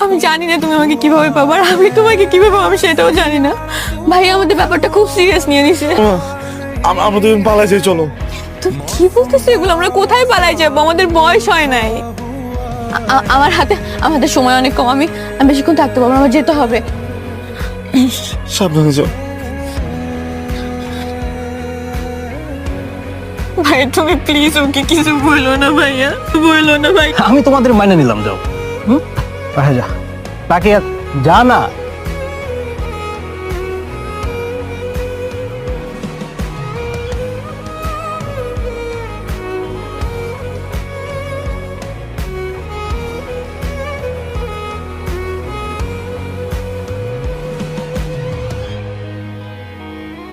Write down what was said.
আমি জানি না তুমি আমাকে কিভাবে পাবো, আর আমি তোমাকে কিভাবে পাবো আমি সেটাও জানি না। ভাই আমাদের ব্যাপারটা খুব সিরিয়াস নিয়ে নিছে। আমরা দুজন পালাই যাই, চলো। তুমি কি বলতেছো এগুলো? আমরা কোথায় পালাই যাবো? আমাদের বয়স হয় নাই। আমার হাতে আমাদের সময় অনেক কম, আমি বেশিক্ষণ থাকতে পারবো না, আমার যেতে হবে। সাবধানে যাও। ভাই তুমি প্লিজ ওকে কিছু বলো না ভাইয়া, বলো না ভাই। আমি তোমাদের মাইনে নিলাম, যাও। বাসায় যা, বাকি আর যা না